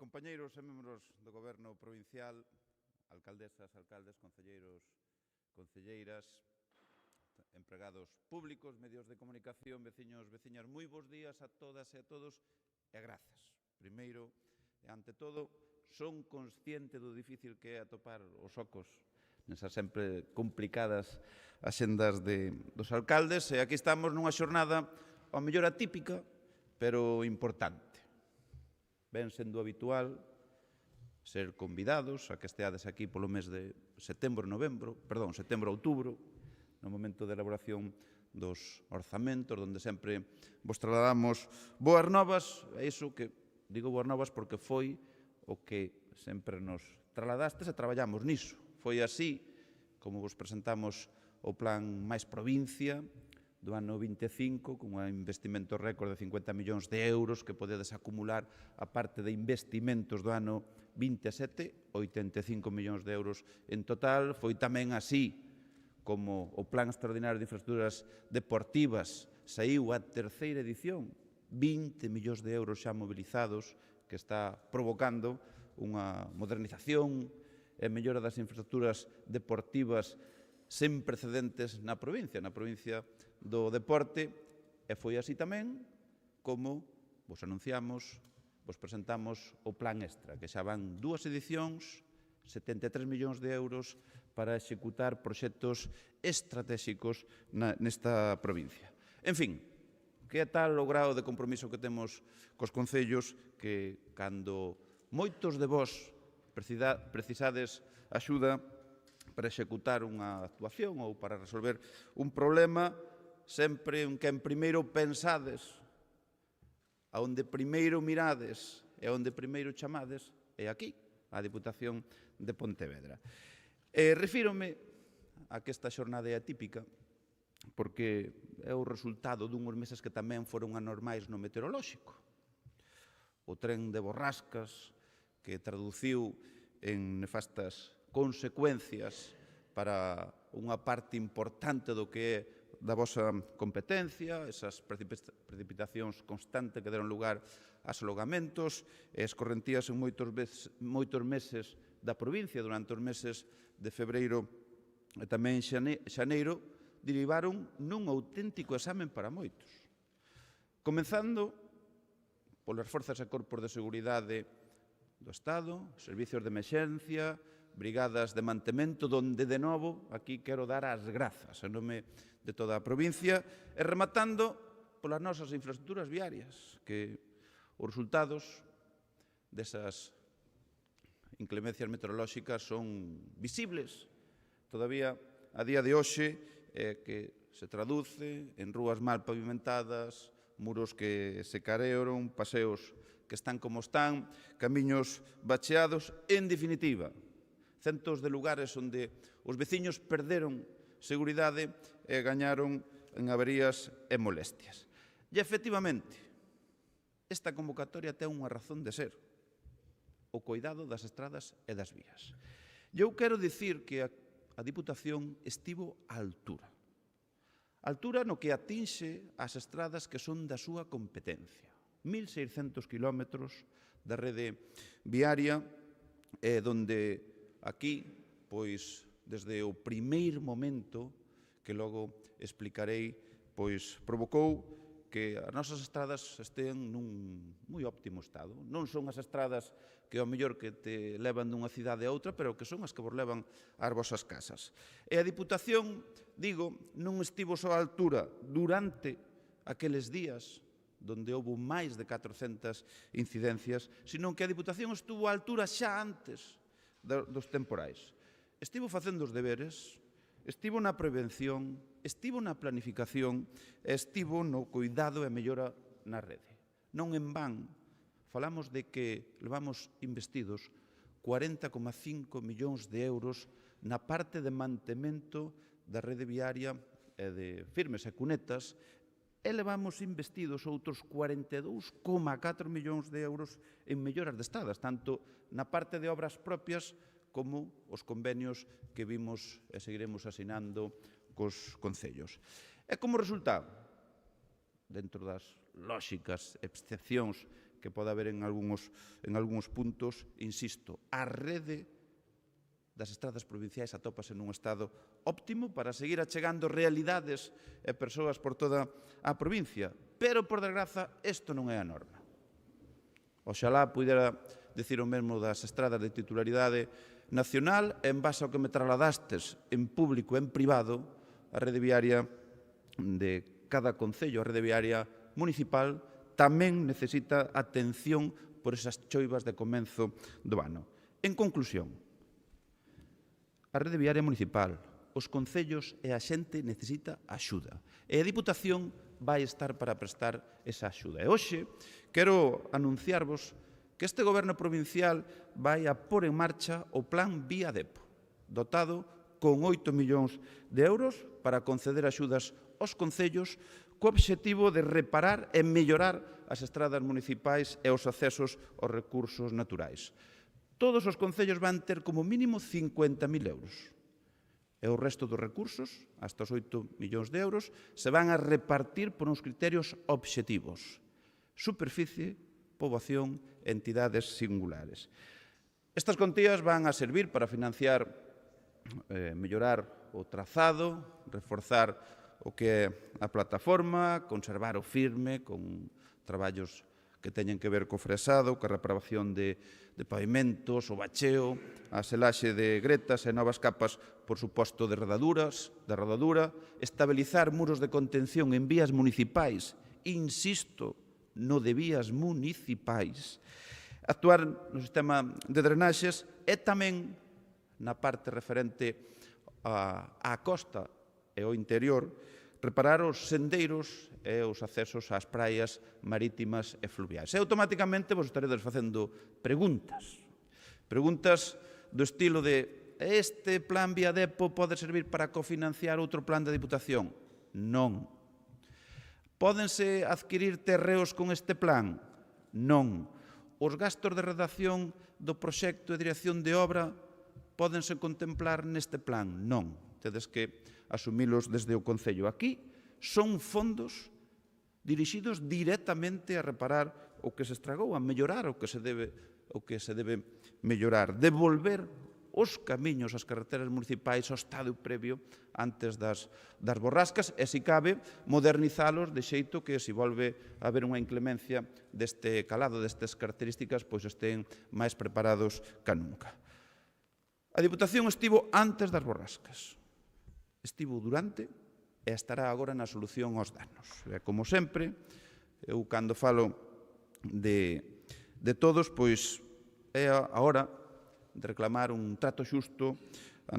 Compañeiros e membros do Goberno provincial, alcaldesas, alcaldes, concelleiros, concelleiras, empregados públicos, medios de comunicación, veciños, veciñas, moi bons días a todas e a todos e grazas. Primeiro, e ante todo, son consciente do difícil que é atopar os ocos nesas sempre complicadas axendas dos alcaldes e aquí estamos nunha xornada ao mellor atípica, pero importante. Ben sendo habitual ser convidados a que esteades aquí polo mes de setembro-outubro, no momento de elaboración dos orzamentos, onde sempre vos trasladamos boas novas, e iso que digo boas novas porque foi o que sempre nos trasladastes e traballamos niso. Foi así como vos presentamos o plan máis provincia do ano 25, con un investimento récord de 50 millóns de euros que podedes acumular a parte de investimentos do ano 27, 85 millóns de euros en total. Foi tamén así como o Plan Extraordinario de Infraestructuras Deportivas saiu a terceira edición, 20 millóns de euros xa mobilizados, que está provocando unha modernización e mellora das infraestructuras deportivas sen precedentes na provincia do deporte, e foi así tamén como vos anunciamos, vos presentamos o Plan Extra, que xa van 2 edicións, 73 millóns de euros para executar proxectos estratégicos nesta provincia. En fin, que é tal o grao de compromiso que temos cos concellos que cando moitos de vós precisades axuda para executar unha actuación ou para resolver un problema, sempre en quen primeiro pensades, a onde primeiro mirades e onde primeiro chamades é aquí, a Diputación de Pontevedra. Refírome a que esta xornada é atípica porque é o resultado dunhos meses que tamén foron anormais no meteorolóxico. O tren de borrascas que traduciu en nefastas consecuencias para unha parte importante do que é da vosa competencia, esas precipitacións constantes que deron lugar a asolagamentos e escorrentías en moitos meses da provincia, durante os meses de febreiro e tamén xaneiro, derivaron nun auténtico examen para moitos. Comenzando polas forzas e corpos de seguridade do Estado, servicios de emerxencia, brigadas de mantemento, donde, de novo, aquí quero dar as grazas en nome de toda a provincia, e rematando polas nosas infraestructuras viarias, que os resultados desas inclemencias meteorolóxicas son visibles todavía a día de hoxe, que se traduce en rúas mal pavimentadas, muros que se carearon, paseos que están como están, camiños bacheados, en definitiva, centos de lugares onde os veciños perderon seguridade e gañaron en averías e molestias. E, efectivamente, esta convocatoria ten unha razón de ser: o coidado das estradas e das vías. E eu quero dicir que a Diputación estivo á altura. Altura no que atinxe as estradas que son da súa competencia. 1.600 kilómetros da rede viaria, donde aquí, pois, desde o primeiro momento, que logo explicarei, pois, provocou que as nosas estradas estean nun moi óptimo estado. Non son as estradas que ao mellor que te levan dunha cidade a outra, pero que son as que vos levan ás vosas casas. E a Diputación, digo, non estivo só á altura durante aqueles días donde houve máis de 400 incidencias, sino que a Diputación estuvo á altura xa antes dos temporais. Estivo facendo os deberes, estivo na prevención, estivo na planificación e estivo no cuidado e mellora na rede. Non en van, falamos de que levamos investidos 40,5 millóns de euros na parte de mantemento da rede viaria e de firmes e cunetas, e levamos investidos outros 42,4 millóns de euros en melloras de estradas, tanto na parte de obras propias como os convenios que vimos e seguiremos asinando cos concellos. E como resultado, dentro das lóxicas excepcións que pode haber en algúns puntos, insisto, a rede das estradas provinciais atópase nun estado óptimo para seguir achegando realidades e persoas por toda a provincia. Pero, por desgraza, isto non é a norma. Oxalá pudera dicir o mesmo das estradas de titularidade nacional, e en base ao que me trasladastes en público e en privado, a rede viaria de cada concello, a rede viaria municipal, tamén necesita atención por esas choivas de comenzo do ano. En conclusión, a rede viaria municipal, os concellos e a xente necesita axuda. E a Diputación vai estar para prestar esa axuda. E hoxe quero anunciarvos que este Goberno provincial vai a pôr en marcha o Plan Vía Depo, dotado con 8 millóns de euros para conceder axudas aos concellos co obxectivo de reparar e mellorar as estradas municipais e os accesos aos recursos naturais. Todos os concellos van ter como mínimo 50.000 euros. E o resto dos recursos, hasta os 8 millóns de euros, se van a repartir por uns criterios obxectivos: superficie, poboación, entidades singulares. Estas contías van a servir para financiar, mellorar o trazado, reforzar o que é a plataforma, conservar o firme con traballos que teñen que ver co fresado, coa reparación de pavimentos, o bacheo, a selaxe de gretas e novas capas, por suposto, de rodadura, estabilizar muros de contención en vías municipais, insisto, no de vías municipais, actuar no sistema de drenaxes e tamén na parte referente á costa e ao interior, reparar os sendeiros e os accesos ás praias marítimas e fluviais. E automáticamente vos estaredes facendo preguntas. Preguntas do estilo de: este plan Vía Depo pode servir para cofinanciar outro plan da Diputación? Non. Pódense adquirir terreos con este plan? Non. Os gastos de redacción do proxecto e dirección de obra pódense contemplar neste plan? Non. tedes que asumilos desde o Concello. Aquí son fondos dirixidos directamente a reparar o que se estragou, a mellorar o que se debe mellorar, devolver os camiños, as carreteras municipais ao estado previo antes das borrascas e, se cabe, modernizalos de xeito que, se volve a haber unha inclemencia deste calado, destas características, pois estén máis preparados ca nunca. A Diputación estivo antes das borrascas, estivo durante e estará agora na solución aos danos. Como sempre, eu cando falo de todos, pois é a hora de reclamar un trato xusto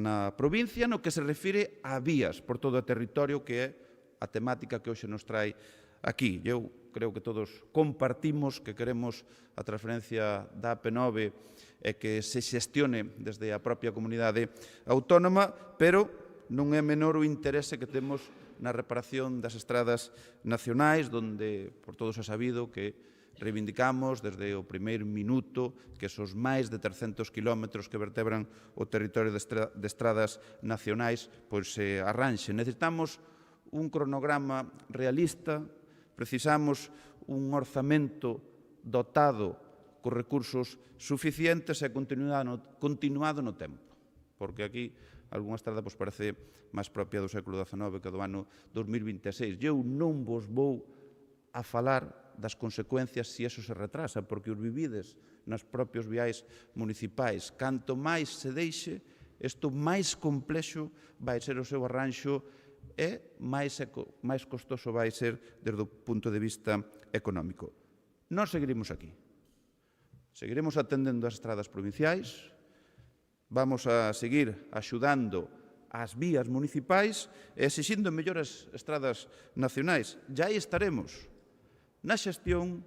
na provincia no que se refire a vías por todo o territorio, que é a temática que hoxe nos trae aquí. Eu creo que todos compartimos que queremos a transferencia da AP9 e que se xestione desde a propia comunidade autónoma, pero non é menor o interese que temos na reparación das estradas nacionais, donde por todos é sabido que reivindicamos desde o primeiro minuto que esos máis de 300 kilómetros que vertebran o territorio de estradas nacionais pois se arranxen. Necesitamos un cronograma realista, precisamos un orzamento dotado con recursos suficientes e continuado no tempo, porque aquí algunha estrada parece máis propia do século XIX que do ano 2026. Eu non vos vou a falar das consecuencias se eso se retrasa, porque os vivides nos propios viais municipais. Canto máis se deixe, isto máis complexo vai ser o seu arranxo e máis costoso vai ser desde o punto de vista económico. Nós seguiremos aquí. Seguiremos atendendo as estradas provinciais, vamos a seguir axudando as vías municipais e exixindo mellores estradas nacionais. Ya aí estaremos. Na xestión,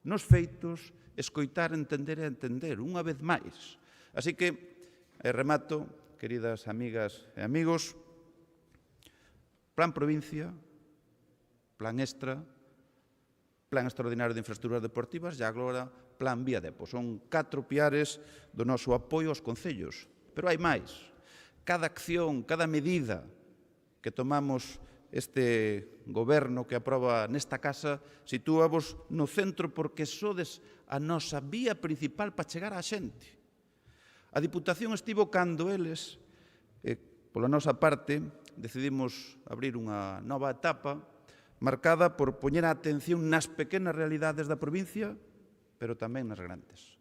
nos feitos, escoitar, entender e entender, unha vez máis. Así que, remato, queridas amigas e amigos, Plan Provincia, Plan Extra, Plan Extraordinario de Infraestructuras Deportivas e agora Plan Vía Depo. Son 4 piares do noso apoio aos concellos. Pero hai máis. Cada acción, cada medida que tomamos este goberno que aproba nesta casa sitúavos no centro porque sodes a nosa vía principal para chegar á xente. A Diputación estivo cando eles, pola nosa parte, decidimos abrir unha nova etapa marcada por poñer a atención nas pequenas realidades da provincia, pero tamén nas grandes.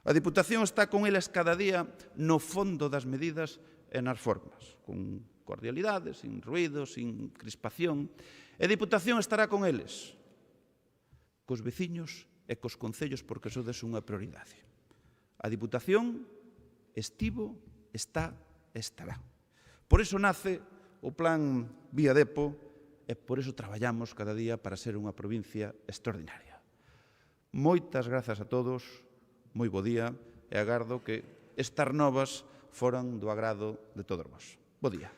A Diputación está con eles cada día no fondo das medidas e nas formas, con cordialidade, sin ruido, sin crispación. E a Diputación estará con eles, cos veciños e cos concellos, porque sodes unha prioridade. A Diputación estivo, está e estará. Por iso nace o Plan Vía Depo e por iso traballamos cada día para ser unha provincia extraordinaria. Moitas grazas a todos, moi bo día e agardo que estas novas foran do agrado de todos vós. Bo día.